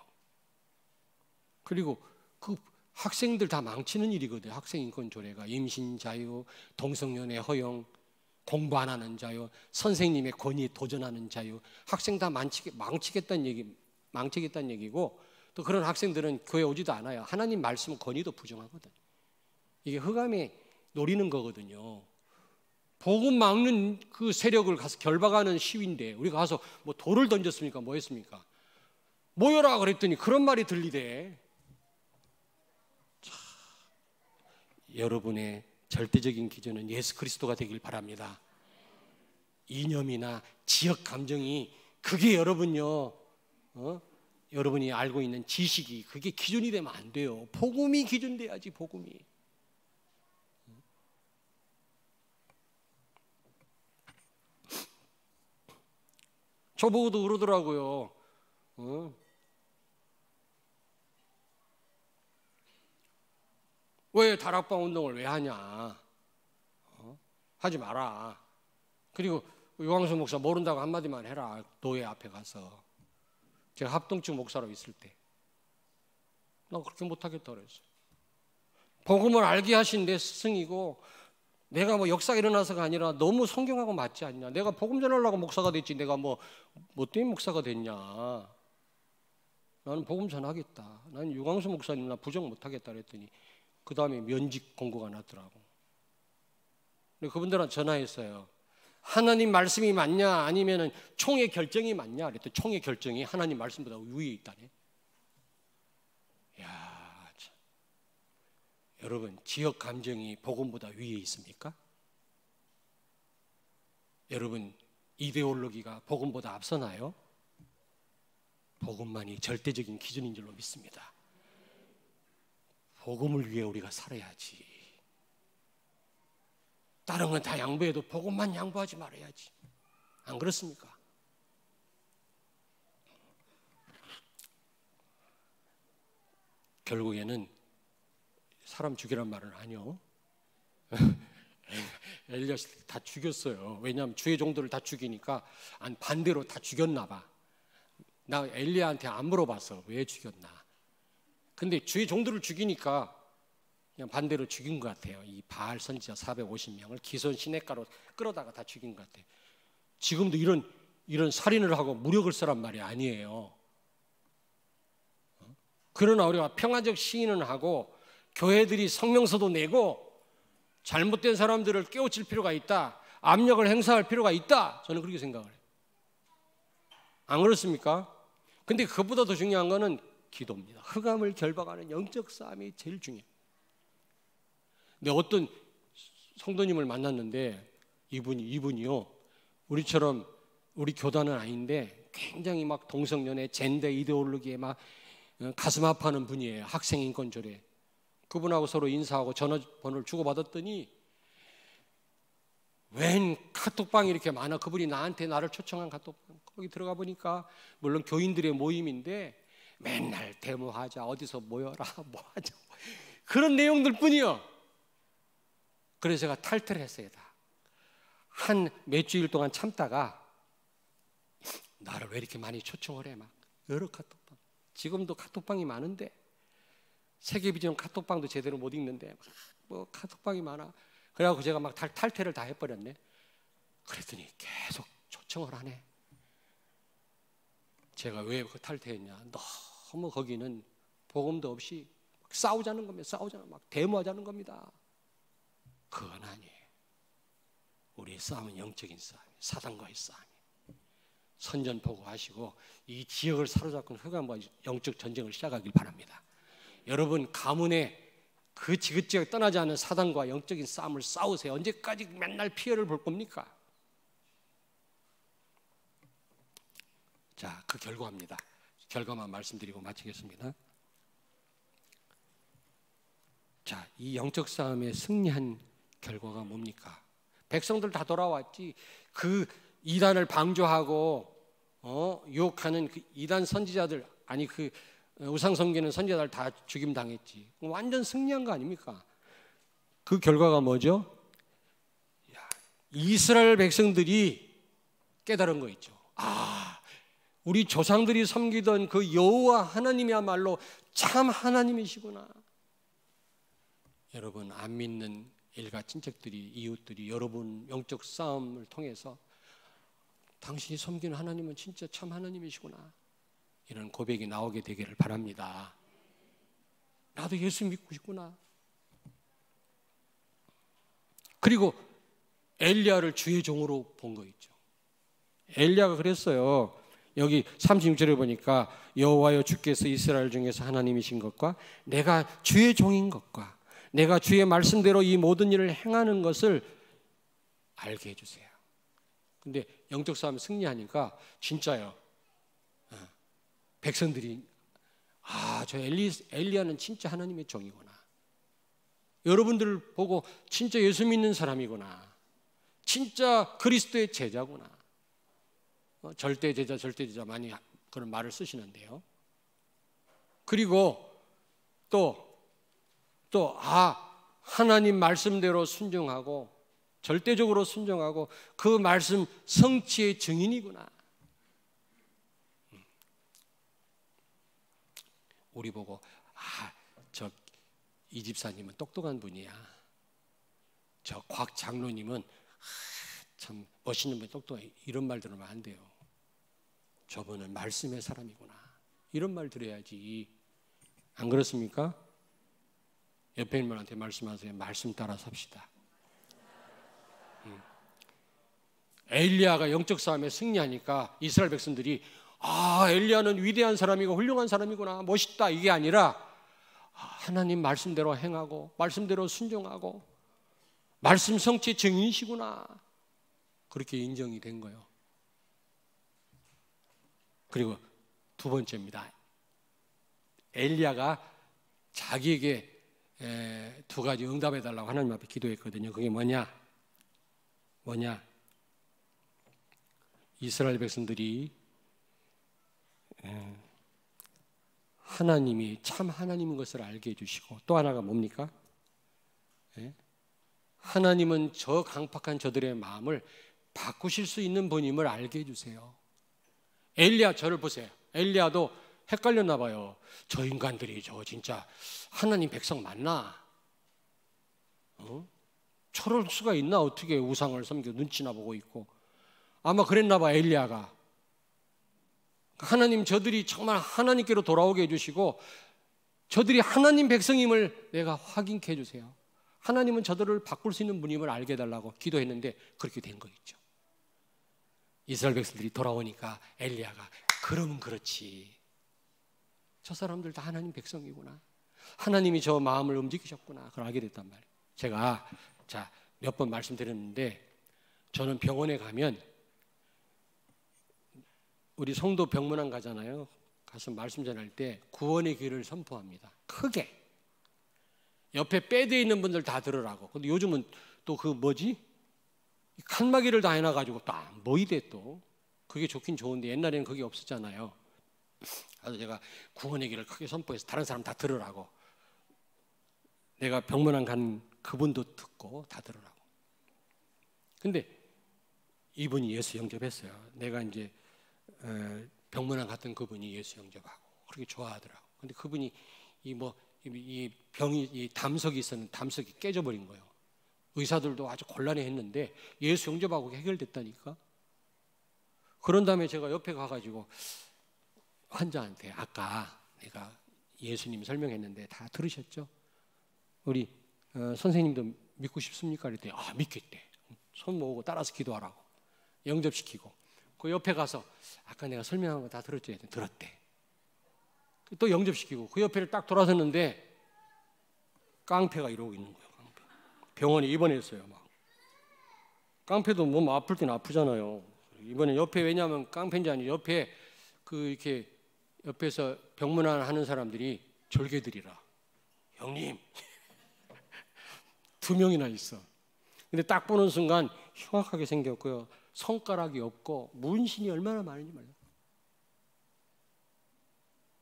그리고 그 학생들 다 망치는 일이거든요. 학생 인권 조례가 임신 자유, 동성연애 허용, 공부 안 하는 자유, 선생님의 권위에 도전하는 자유, 학생 다 망치겠다는 얘기고 또 그런 학생들은 교회 오지도 않아요. 하나님 말씀 권위도 부정하거든. 이게 흑암에 노리는 거거든요. 복음 막는 그 세력을 가서 결박하는 시위인데 우리가 가서 뭐 돌을 던졌습니까? 뭐 했습니까? 모여라 그랬더니 그런 말이 들리대. 여러분의 절대적인 기준은 예수 그리스도가 되길 바랍니다. 이념이나 지역 감정이 그게 여러분요, 여러분이 알고 있는 지식이 그게 기준이 되면 안 돼요. 복음이 기준돼야지. 복음이. 저보고도 그러더라고요. 왜 다락방 운동을 왜 하냐? 하지 마라. 그리고 유광수 목사 모른다고 한마디만 해라. 노예 앞에 가서. 제가 합동측 목사로 있을 때 나 그렇게 못하겠다 그랬어요. 복음을 알게 하신 내 스승이고 내가 뭐 역사가 일어나서가 아니라 너무 성경하고 맞지 않냐. 내가 복음 전하려고 목사가 됐지 내가 뭐 때문에 목사가 됐냐. 나는 복음 전하겠다. 나는 유광수 목사님 나 부정 못하겠다 그랬더니 그 다음에 면직 공고가 났더라고. 근데 그분들한테 전화했어요. 하나님 말씀이 맞냐 아니면은 총의 결정이 맞냐 그랬더니 총의 결정이 하나님 말씀보다 위에 있다네. 야, 참. 여러분 지역 감정이 복음보다 위에 있습니까? 여러분 이데올로기가 복음보다 앞서나요? 복음만이 절대적인 기준인 줄로 믿습니다. 복음을 위해 우리가 살아야지. 다른 건 다 양보해도 복음만 양보하지 말아야지. 안 그렇습니까? 결국에는 사람 죽이란 말은 아니요. 엘리야 다 죽였어요. 왜냐하면 주의 종들을 다 죽이니까 반대로 다 죽였나 봐. 나 엘리야한테 안 물어봤어. 왜 죽였나. 근데 주의 종들을 죽이니까 그냥 반대로 죽인 것 같아요. 이 바알 선지자 450명을 기손 시냇가로 끌어다가 다 죽인 것 같아요. 지금도 이런 살인을 하고 무력을 쓰란 말이 아니에요. 그러나 우리가 평화적 시인은 하고 교회들이 성명서도 내고 잘못된 사람들을 깨우칠 필요가 있다. 압력을 행사할 필요가 있다. 저는 그렇게 생각을 해요. 안 그렇습니까? 근데 그것보다 더 중요한 거는 기도입니다. 흑암을 결박하는 영적 싸움이 제일 중요해요. 근데 어떤 성도님을 만났는데 이분이요. 우리처럼 우리 교단은 아닌데 굉장히 막 동성연애 젠더 이데올로기에 막 가슴 아파하는 분이에요. 학생인권조례. 그분하고 서로 인사하고 전화번호를 주고받았더니 웬 카톡방이 이렇게 많아. 그분이 나한테 나를 초청한 카톡방. 거기 들어가 보니까 물론 교인들의 모임인데 맨날 데모하자, 어디서 모여라, 뭐하자 그런 내용들 뿐이요. 그래서 제가 탈퇴를 했어요. 한 몇 주일 동안 참다가 나를 왜 이렇게 많이 초청을 해. 막 여러 카톡방. 지금도 카톡방이 많은데 세계비전 카톡방도 제대로 못 읽는데 뭐 카톡방이 많아. 그래갖고 제가 막 탈퇴를 다 해버렸네. 그랬더니 계속 초청을 하네. 제가 왜 그 탈퇴했냐. 너무 거기는 복음도 없이 싸우자는 겁니다. 싸우자는 막 데모하자는 겁니다. 그건 아니에요. 우리의 싸움은 영적인 싸움이에요. 사단과의 싸움이에요. 선전포고하시고 이 지역을 사로잡고 흑암과 영적 전쟁을 시작하길 바랍니다. 여러분 가문에 그 지긋지긋 떠나지 않는 사단과 영적인 싸움을 싸우세요. 언제까지 맨날 피해를 볼 겁니까? 자, 그 결과입니다. 결과만 말씀드리고 마치겠습니다. 자, 이 영적 싸움에 승리한 결과가 뭡니까? 백성들 다 돌아왔지. 그 이단을 방조하고 유혹하는 그 이단 선지자들, 아니 그 우상 섬기는 선지자들 다 죽임 당했지. 완전 승리한 거 아닙니까? 그 결과가 뭐죠? 이스라엘 백성들이 깨달은 거 있죠. 우리 조상들이 섬기던 그 여호와 하나님이야말로 참 하나님이시구나. 여러분 안 믿는 일가 친척들이, 이웃들이 여러분 영적 싸움을 통해서 당신이 섬기는 하나님은 진짜 참 하나님이시구나, 이런 고백이 나오게 되기를 바랍니다. 나도 예수 믿고 싶구나. 그리고 엘리야를 주의 종으로 본 거 있죠. 엘리야가 그랬어요. 여기 36절에 보니까 여호와여 주께서 이스라엘 중에서 하나님이신 것과 내가 주의 종인 것과 내가 주의 말씀대로 이 모든 일을 행하는 것을 알게 해주세요. 근데 영적 싸움 승리하니까 진짜요. 백성들이 저 엘리야는 진짜 하나님의 종이구나. 여러분들을 보고 진짜 예수 믿는 사람이구나. 진짜 그리스도의 제자구나. 절대 제자 많이 그런 말을 쓰시는데요. 그리고 또 하나님 말씀대로 순종하고 절대적으로 순종하고 그 말씀 성취의 증인이구나. 우리 보고 저 이 집사님은 똑똑한 분이야. 저 곽 장로님은 참 멋있는 분, 똑똑해. 이런 말 들으면 안 돼요. 저분은 말씀의 사람이구나. 이런 말 들어야지. 안 그렇습니까? 옆에 있는 분한테 말씀하세요. 말씀 따라 삽시다. 엘리야가 영적 싸움에 승리하니까 이스라엘 백성들이 엘리야는 위대한 사람이고 훌륭한 사람이구나, 멋있다, 이게 아니라 하나님 말씀대로 행하고 말씀대로 순종하고 말씀 성취의 증인이시구나, 그렇게 인정이 된 거예요. 그리고 두 번째입니다. 엘리야가 자기에게 두 가지 응답해 달라고 하나님 앞에 기도했거든요. 그게 뭐냐? 이스라엘 백성들이 하나님이 참 하나님인 것을 알게 해주시고, 또 하나가 뭡니까? 하나님은 저 강팍한 저들의 마음을 바꾸실 수 있는 분임을 알게 해주세요. 엘리야 저를 보세요. 엘리야도 헷갈렸나 봐요. 저 인간들이 저 진짜 하나님 백성 맞나? 저럴 수가 있나? 어떻게 우상을 섬겨 눈치나 보고 있고. 아마 그랬나 봐. 엘리야가 하나님, 저들이 정말 하나님께로 돌아오게 해주시고 저들이 하나님 백성임을 내가 확인케 해주세요. 하나님은 저들을 바꿀 수 있는 분임을 알게 해달라고 기도했는데 그렇게 된 거겠죠. 이스라엘 백성들이 돌아오니까 엘리야가 그러면 그렇지, 저 사람들 다 하나님 백성이구나, 하나님이 저 마음을 움직이셨구나, 그걸 알게 됐단 말이에요. 제가 몇 번 말씀드렸는데, 저는 병원에 가면 우리 성도 병문안 가잖아요. 가서 말씀 전할 때 구원의 길을 선포합니다. 크게. 옆에 빼대 있는 분들 다 들으라고. 근데 요즘은 또 그 칸막이를 다 해놔가지고 또 안 보이대. 또 그게 좋긴 좋은데 옛날에는 그게 없었잖아요. 그래서 제가 구원의 길을 크게 선포해서 다른 사람 다 들으라고. 내가 병문안 간 그분도 듣고 다 들으라고. 근데 이분이 예수 영접했어요. 내가 이제 병문안 갔던 그분이 예수 영접하고 그렇게 좋아하더라고. 근데 그분이 이 병이, 이 담석이 있었는데 담석이 깨져버린 거예요. 의사들도 아주 곤란해했는데 예수 영접하고 해결됐다니까. 그런 다음에 제가 옆에 가가지고 환자한테 아까 내가 예수님 설명했는데 다 들으셨죠? 우리 선생님도 믿고 싶습니까? 그랬더니 믿겠대. 손 모으고 따라서 기도하라고 영접시키고, 그 옆에 가서 아까 내가 설명한 거 다 들었죠? 들었대. 또 영접시키고 그 옆에를 딱 돌아섰는데 깡패가 이러고 있는 거예요. 깡패. 병원에 입원했어요. 막. 깡패도 몸 아플 땐 아프잖아요. 이번에 옆에, 왜냐하면 깡패인지 아니지, 옆에 이렇게 옆에서 병문안 하는 사람들이 졸개들이라. 형님, 2명이나 있어. 근데 딱 보는 순간 흉악하게 생겼고요. 손가락이 없고 문신이 얼마나 많은지 몰라요.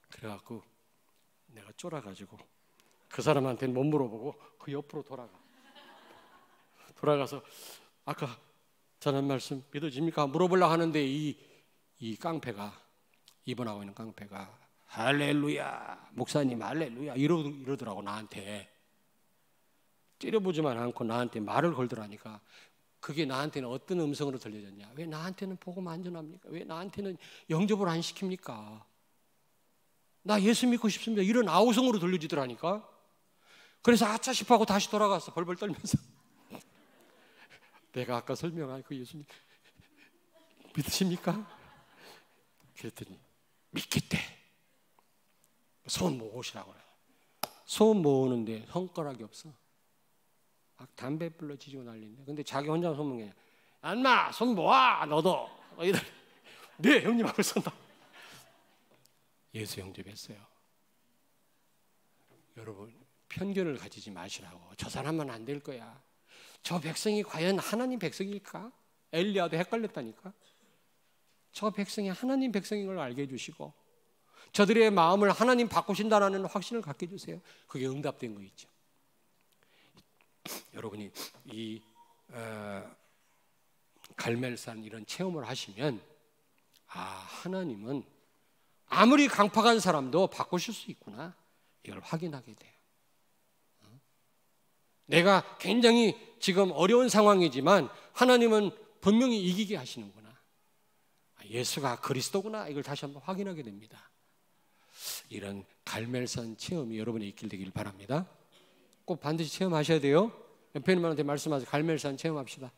그래갖고 내가 쫄아가지고 그 사람한테는 못 물어보고 그 옆으로 돌아가서 아까 전한 말씀 믿어집니까? 물어보려고 하는데 이 깡패가, 입원하고 있는 깡패가 할렐루야, 목사님 할렐루야 이러더라고. 나한테 찌려보지만 않고 나한테 말을 걸더라니까. 그게 나한테는 어떤 음성으로 들려졌냐? 왜 나한테는 복음 안 전합니까? 왜 나한테는 영접을 안 시킵니까? 나 예수 믿고 싶습니다, 이런 아우성으로 들려지더라니까. 그래서 아차 싶어하고 다시 돌아갔어, 벌벌 떨면서. 내가 아까 설명한 그 예수님 믿으십니까? 그랬더니 믿겠대. 손 모으시라고 그래. 손 모으는데 손가락이 없어. 막 담배 불러 지지고 난리인데, 근데 자기 혼자 손 모으는 게 안마 손 모아 너도. 네 형님 하고 쏜다. 예수 영접했어요. 여러분, 편견을 가지지 마시라고. 저 사람은 안 될 거야. 저 백성이 과연 하나님 백성일까? 엘리야도 헷갈렸다니까. 저 백성이 하나님 백성인 걸 알게 해주시고 저들의 마음을 하나님 바꾸신다는 확신을 갖게 해주세요. 그게 응답된 거 있죠. 여러분이 이 갈멜산 이런 체험을 하시면 하나님은 아무리 강팍한 사람도 바꾸실 수 있구나, 이걸 확인하게 돼요. 내가 굉장히 지금 어려운 상황이지만 하나님은 분명히 이기게 하시는구나, 예수가 그리스도구나, 이걸 다시 한번 확인하게 됩니다. 이런 갈멜산 체험이 여러분에 있길 되길 바랍니다. 꼭 반드시 체험하셔야 돼요. 옆에 있는 분한테 말씀하세요. 갈멜산 체험합시다.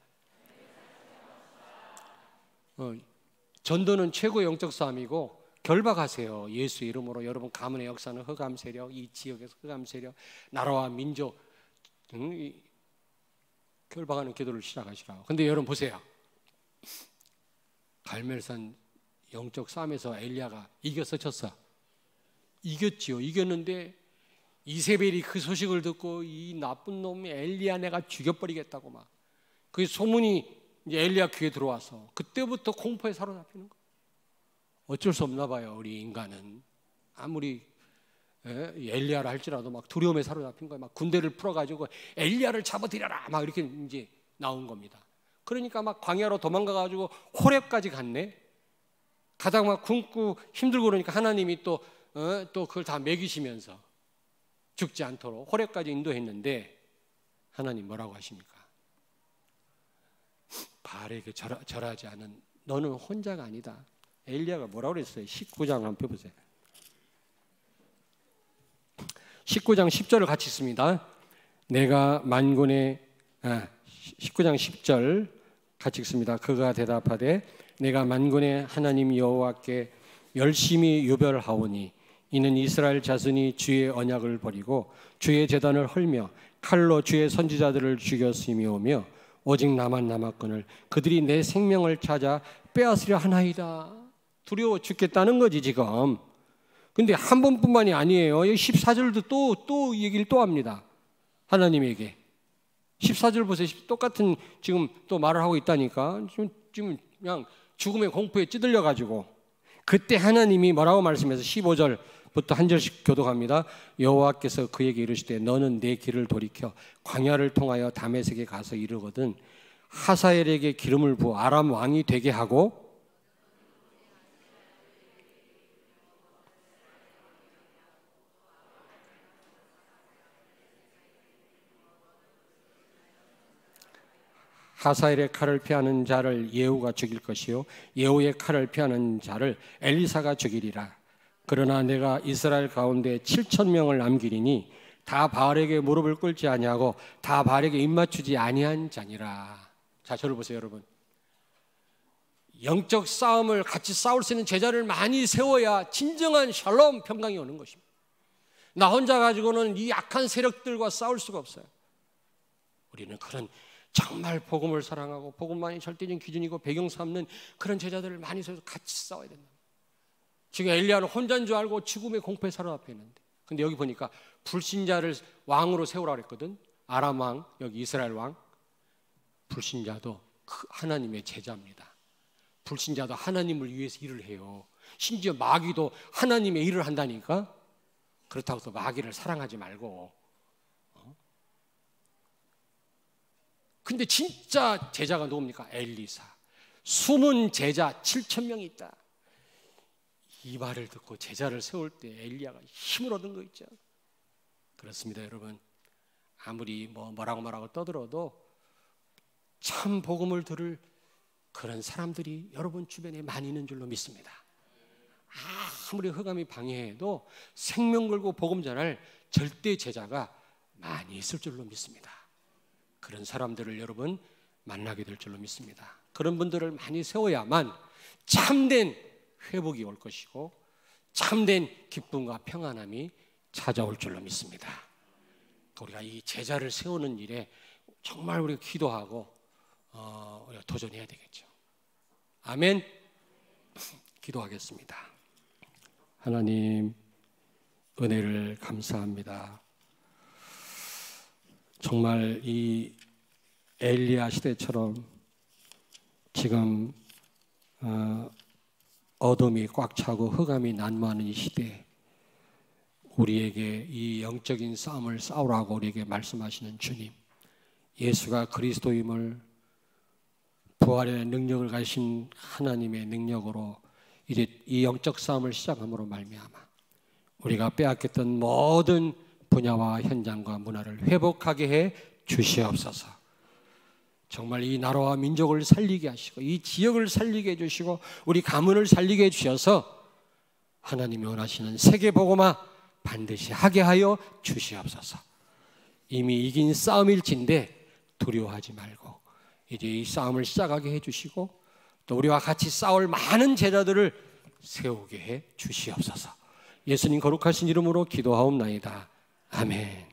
전도는 최고의 영적 싸움이고 결박하세요. 예수 이름으로 여러분 가문의 역사는 흑암 세력, 이 지역에서 흑암 세력, 나라와 민족 결박하는 기도를 시작하시라고. 근데 여러분 보세요. 갈멜산 영적 싸움에서 엘리야가 이겼어, 졌어? 이겼지요. 이겼는데 이세벨이 그 소식을 듣고 이 나쁜 놈이 엘리야 내가 죽여버리겠다고 막 그 소문이 이제 엘리야 귀에 들어와서 그때부터 공포에 사로잡히는 거예요. 어쩔 수 없나 봐요. 우리 인간은 아무리 엘리야를 할지라도 막 두려움에 사로잡힌 거예요. 막 군대를 풀어가지고 엘리야를 잡아들여라 막 이렇게 이제 나온 겁니다. 그러니까 막 광야로 도망가가지고 호렙까지 갔네. 가다가 막 굶고 힘들고 그러니까 하나님이 또 그걸 다 먹이시면서 죽지 않도록 호렙까지 인도했는데 하나님 뭐라고 하십니까? 바알에게 절하지 않은 너는 혼자가 아니다. 엘리야가 뭐라고 그랬어요? 19장 한번 펴보세요. 19장 10절을 같이 읽습니다. 내가 만군의 19장 10절 같이 읽습니다. 그가 대답하되 내가 만군의 하나님 여호와께 열심히 유별하오니 이는 이스라엘 자손이 주의 언약을 버리고 주의 제단을 헐며 칼로 주의 선지자들을 죽였음이오며 오직 나만 남았거늘 그들이 내 생명을 찾아 빼앗으려 하나이다. 두려워 죽겠다는 거지 지금. 근데 한 번뿐만이 아니에요. 14절도 또 얘기를 또 합니다. 하나님에게 14절 보세요. 똑같은 지금 또 말을 하고 있다니까. 지금 그냥 죽음의 공포에 찌들려 가지고 그때 하나님이 뭐라고 말씀해서 15절부터 한 절씩 교독합니다. 여호와께서 그에게 이르시되 너는 내 길을 돌이켜 광야를 통하여 다메섹에 가서 이르거든 하사엘에게 기름을 부어 아람 왕이 되게 하고 하사엘의 칼을 피하는 자를 예후가 죽일 것이요 예후의 칼을 피하는 자를 엘리사가 죽이리라. 그러나 내가 이스라엘 가운데 7,000명을 남기리니 다 바알에게 무릎을 꿇지 아니하고 다 바알에게 입맞추지 아니한 자니라. 자, 저를 보세요 여러분. 영적 싸움을 같이 싸울 수 있는 제자를 많이 세워야 진정한 샬롬 평강이 오는 것입니다. 나 혼자 가지고는 이 악한 세력들과 싸울 수가 없어요. 우리는 그런 정말 복음을 사랑하고 복음만이 절대적인 기준이고 배경 삼는 그런 제자들을 많이 세워서 같이 싸워야 된다. 지금 엘리야는 혼자인 줄 알고 죽음의 공포에 사로잡혀 있는데, 근데 여기 보니까 불신자를 왕으로 세우라고 그랬거든. 아람 왕, 여기 이스라엘 왕. 불신자도 하나님의 제자입니다. 불신자도 하나님을 위해서 일을 해요. 심지어 마귀도 하나님의 일을 한다니까. 그렇다고 해서 마귀를 사랑하지 말고. 근데 진짜 제자가 누굽니까? 엘리사. 숨은 제자 7,000명이 있다. 이 말을 듣고 제자를 세울 때 엘리야가 힘을 얻은 거 있죠. 그렇습니다 여러분. 아무리 뭐라고 떠들어도 참 복음을 들을 그런 사람들이 여러분 주변에 많이 있는 줄로 믿습니다. 아무리 흑암이 방해해도 생명 걸고 복음 전할 절대 제자가 많이 있을 줄로 믿습니다. 그런 사람들을 여러분 만나게 될 줄로 믿습니다. 그런 분들을 많이 세워야만 참된 회복이 올 것이고 참된 기쁨과 평안함이 찾아올 줄로 믿습니다. 우리가 이 제자를 세우는 일에 정말 우리가 기도하고 우리가 도전해야 되겠죠. 아멘. 기도하겠습니다. 하나님 은혜를 감사합니다. 정말 이 엘리야 시대처럼 지금 어둠이 꽉 차고 흑암이 난무하는 이 시대에 우리에게 이 영적인 싸움을 싸우라고 우리에게 말씀하시는 주님, 예수가 그리스도임을 부활의 능력을 가진 하나님의 능력으로 이제 이 영적 싸움을 시작함으로 말미암아 우리가 빼앗겼던 모든 분야와 현장과 문화를 회복하게 해 주시옵소서. 정말 이 나라와 민족을 살리게 하시고 이 지역을 살리게 해주시고 우리 가문을 살리게 해주셔서 하나님이 원하시는 세계복음화 반드시 하게 하여 주시옵소서. 이미 이긴 싸움일진데 두려워하지 말고 이제 이 싸움을 시작하게 해주시고 또 우리와 같이 싸울 많은 제자들을 세우게 해 주시옵소서. 예수님 거룩하신 이름으로 기도하옵나이다. 아멘.